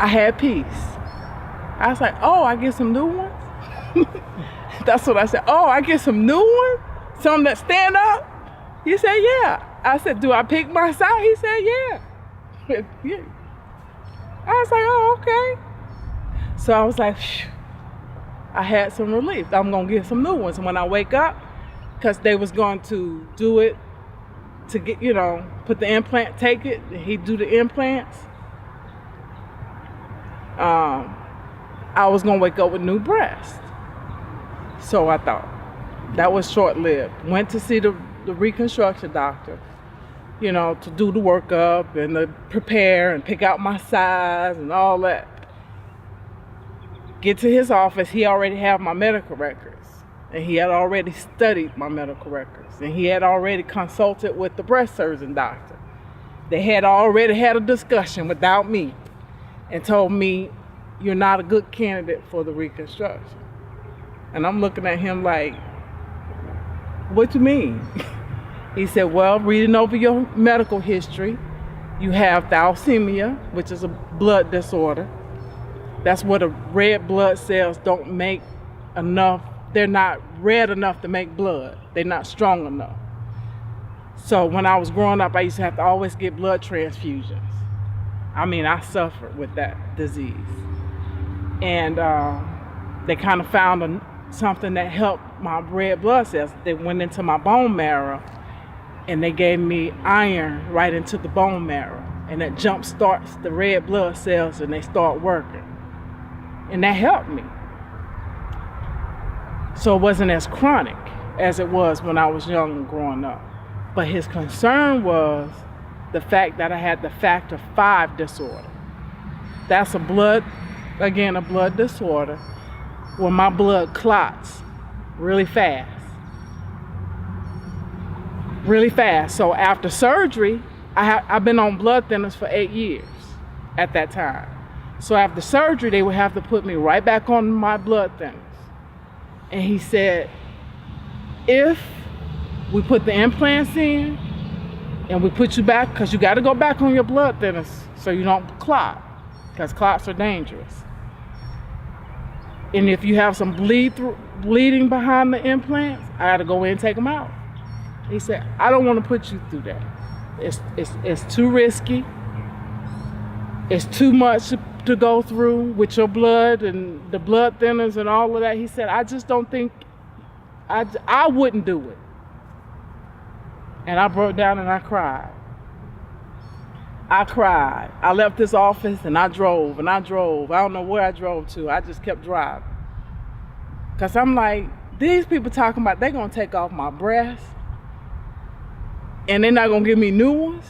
I had peace. I was like, oh, I get some new ones? That's what I said. Oh, I get some new ones? Some that stand up? He said, yeah. I said, do I pick my side? He said, yeah. Yeah. I was like, oh, okay. So I was like, phew. I had some relief. I'm gonna get some new ones. And when I wake up, because they was going to do it to get, put the implant, take it, he'd do the implants. I was gonna wake up with new breasts. So I thought. That was short-lived. Went to see the reconstruction doctor, to do the workup and to prepare and pick out my size and all that. Get to his office, he already had my medical records. And he had already studied my medical records. And he had already consulted with the breast surgeon doctor. They had already had a discussion without me and told me, you're not a good candidate for the reconstruction. And I'm looking at him like, what you mean? He said, well, reading over your medical history, you have thalassemia, which is a blood disorder. That's where the red blood cells don't make enough. They're not red enough to make blood. They're not strong enough. So when I was growing up, I used to have to always get blood transfusions. I suffered with that disease. And they kind of found something that helped my red blood cells. They went into my bone marrow and they gave me iron right into the bone marrow. And that jump starts the red blood cells and they start working. And that helped me. So it wasn't as chronic as it was when I was young and growing up. But his concern was the fact that I had the factor V disorder. That's a blood disorder where my blood clots really fast. Really fast. So after surgery, I've been on blood thinners for 8 years at that time. So after surgery, they would have to put me right back on my blood thinners. And he said, if we put the implants in and we put you back, because you got to go back on your blood thinners so you don't clot, because clots are dangerous. And if you have some bleeding behind the implants, I got to go in and take them out. He said, I don't want to put you through that. It's too risky. It's too much to go through with your blood and the blood thinners and all of that. He said, I just don't think, I wouldn't do it. And I broke down and I cried. I left this office and I drove. I don't know where I drove to. I just kept driving. Because I'm like, these people talking about they're going to take off my breasts and they're not going to give me new ones.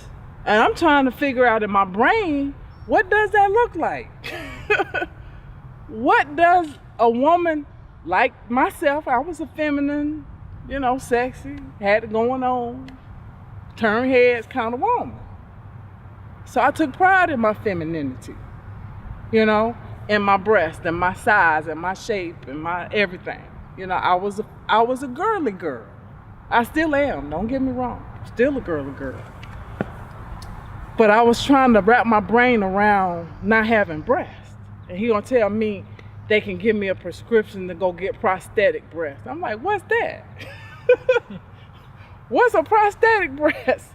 And I'm trying to figure out in my brain, what does that look like? What does a woman like myself, I was a feminine, sexy, had it going on, turn heads kind of woman. So I took pride in my femininity, and my breast and my size and my shape and my everything. I was a girly girl. I still am, don't get me wrong. Still a girly girl. But I was trying to wrap my brain around not having breasts. And he gonna tell me they can give me a prescription to go get prosthetic breasts. I'm like, what's that? What's a prosthetic breast?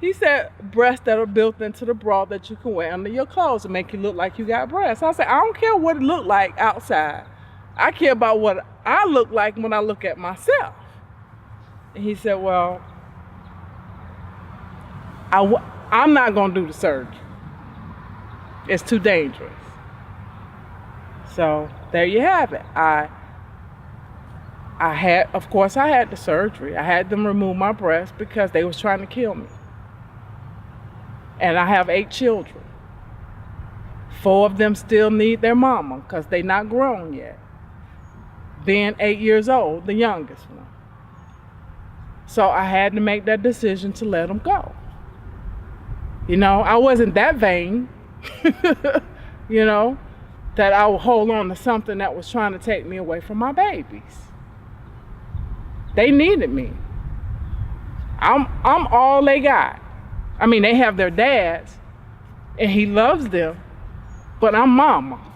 He said, breasts that are built into the bra that you can wear under your clothes to make you look like you got breasts. I said, I don't care what it look like outside. I care about what I look like when I look at myself. And he said, well, I'm not going to do the surgery. It's too dangerous. So there you have it. I had the surgery. I had them remove my breast because they was trying to kill me. And I have 8 children. 4 of them still need their mama because they're not grown yet. Being 8 years old, the youngest one. So I had to make that decision to let them go. I wasn't that vain, that I would hold on to something that was trying to take me away from my babies. They needed me. I'm all they got. They have their dads, and he loves them, but I'm mama.